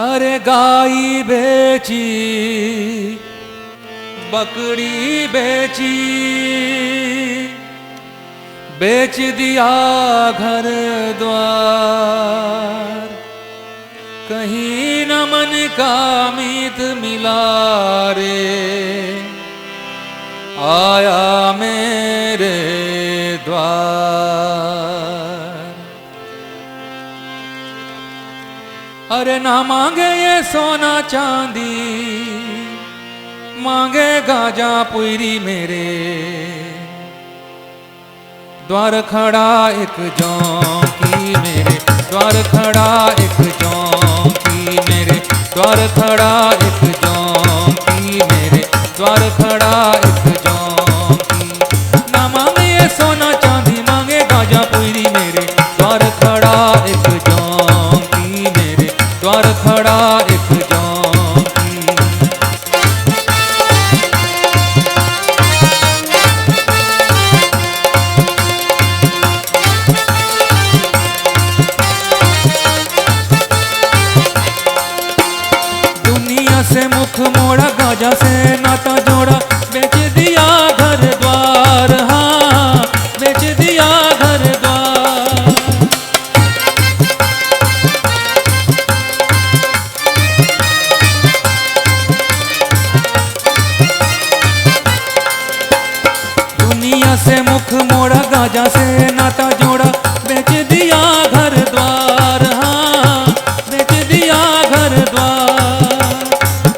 अरे गाई बेची, बकरी बेची, बेच दिया घर द्वार, कहीं न मन का मीत मिला रे, आया मेरे द्वार। अरे ना मांगे ये सोना चांदी, मांगे गाजा पुरी मेरे, द्वार खड़ा एक जौंकी मेरे, द्वार खड़ा एक जौंकी मेरे, द्वार खड़ा एक जौंकी मेरे, द्वार खड़ा एक जौंकी। ना मांगे ये सोना चांदी, मांगे गाजा पुरी मेरे, द्वार खड़ा एक जौंकी मेरे, द्वार खड़ा एक जौंकी। दुनिया से मुख मोड़ा, गाजा से नाता जोड़ा, बेच दिया घर द्वार, हाँ बेच दिया घर द्वार। दुनिया से मुख मोड़ा, गाजा से नाता जोड़ा, बेच दिया घर द्वार, हाँ बेच दिया घर द्वार।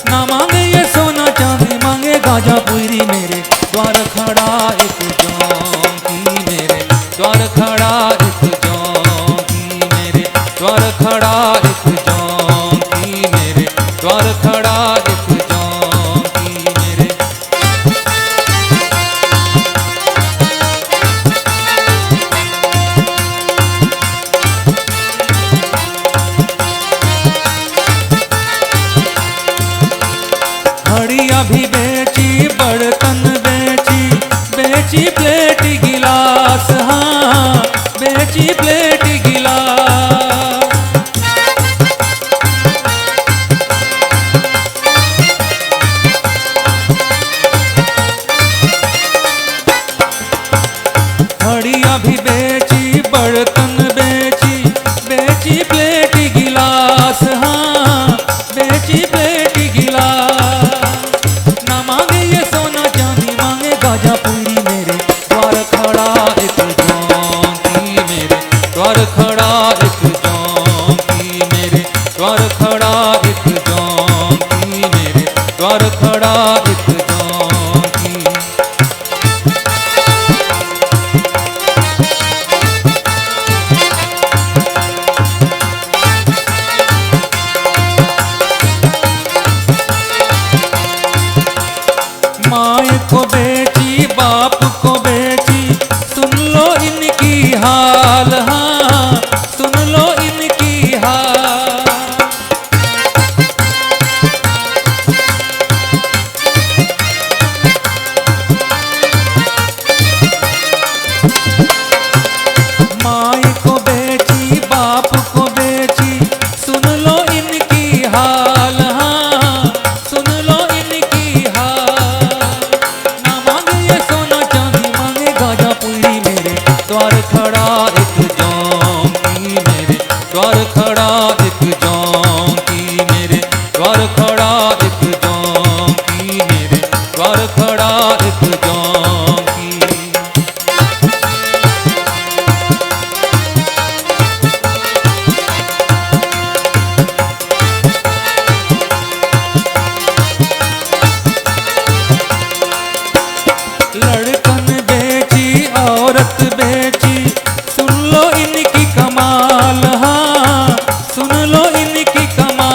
ना मांगे ये सोना चांदी, मांगे गाजा पुरी मेरे, द्वार खड़ा एक जौंकी मेरे, द्वार खड़ा एक जौंकी मेरे, द्वार खड़ा एक जौंकी मेरे, द्वार खड़ा एक जौंकी मेरे। घड़िया भी बेची, बर्तन बेची, बेची प्लेट गिलास, हाँ बेची प्लेट गिलास। घड़िया भी बेची, बर्तन बेची, बेची प्लेट गिलास, हाँ बेची प्लेट गिलास। ना मांगे ये सोना चांदी, मांगे गाजा पुरी मेरे, द्वार खड़ा एक जौंकी मेरे, द्वार खड़ा एक जौंकी मेरे, द्वार खड़ा एक जौंकी मेरे, द्वार खड़ा एक जौंकी। माँ को बेची, बाप को बेची, सुन लो इनकी हाल, हाँ सुन लो इनकी हाल। माँ को बेची, बाप को बेची, सुन लो इनकी हाल, हाँ सुन लो इनकी हाल। ना मांगे ये सोना चांदी, मांगे गाजा पुरी मेरे, द्वार खड़ा एक जौंकी मेरे, द्वार खड़ा एक जौंकी मेरे, द्वार खड़ा एक जौंकी मेरे, द्वार खड़ा एक जौंकी। लड़कन बेची, औरत बेची, सुन लो इनकी कमाल, हाँ सुन लो इनकी कमाल।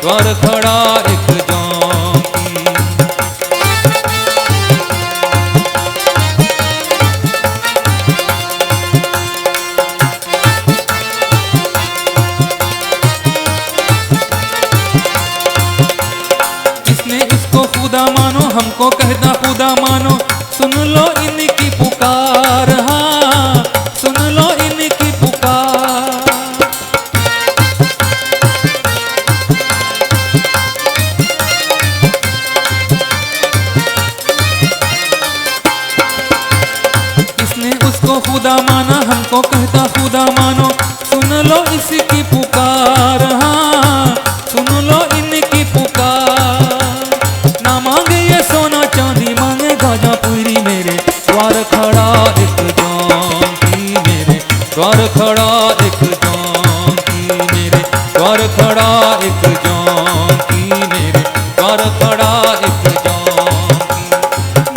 द्वार खड़ा एक जौंकी। इसने इसको खुदा मानो, हमको कहता खुदा मानो, सुन लो इनकी पुकार, हाँ सुन लो इनकी पुकार। इसने उसको खुदा माना, हमको कहता खुदा मानो, सुन लो इसकी पुकार, हाँ सुन लो इनकी पुकार। ना मांगे ये सोना चांदी, मांगे गाजा पूरी, मेरे द्वार खड़ा एक जौंकी, मेरे द्वार खड़ा एक जौंकी, मेरे द्वार खड़ा एक जौंकी, मेरे द्वार खड़ा एक जौंकी।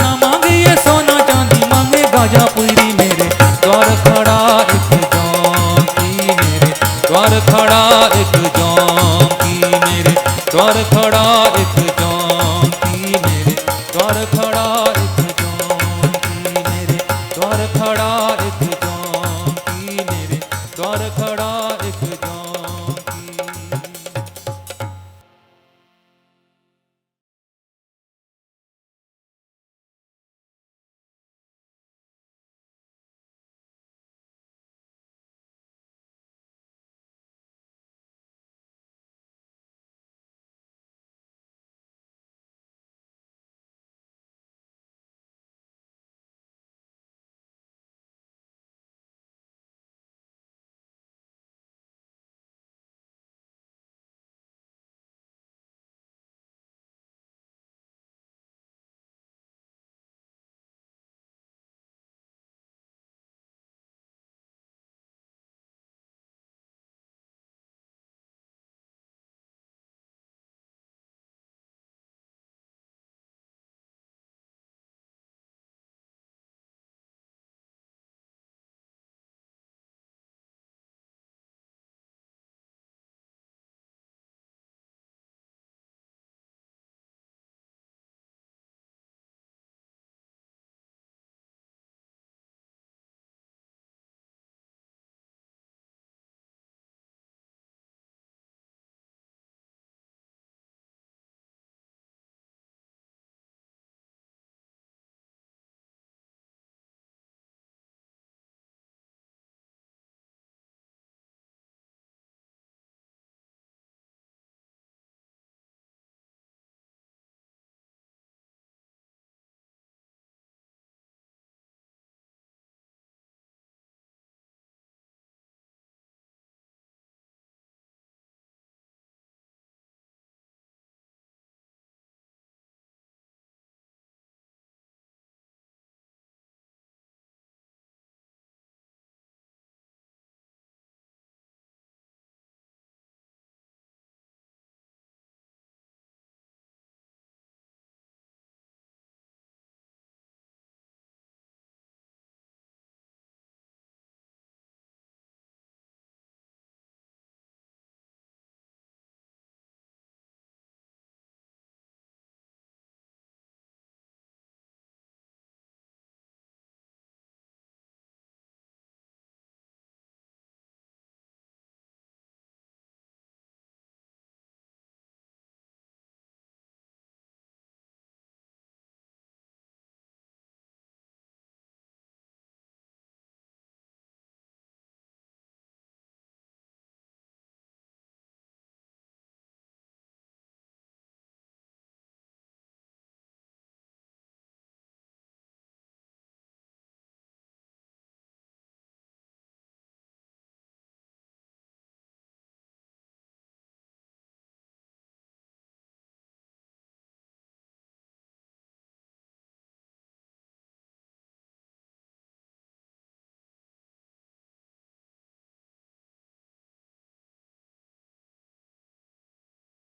ना मांगे ये सोना चांदी, मांगे गाजा पूरी, मेरे द्वार खड़ा एक जौंकी, मेरे द्वार खड़ा एक जौंकी, मेरे द्वार खड़ा एक जौंकी, मेरे द्वार खड़ा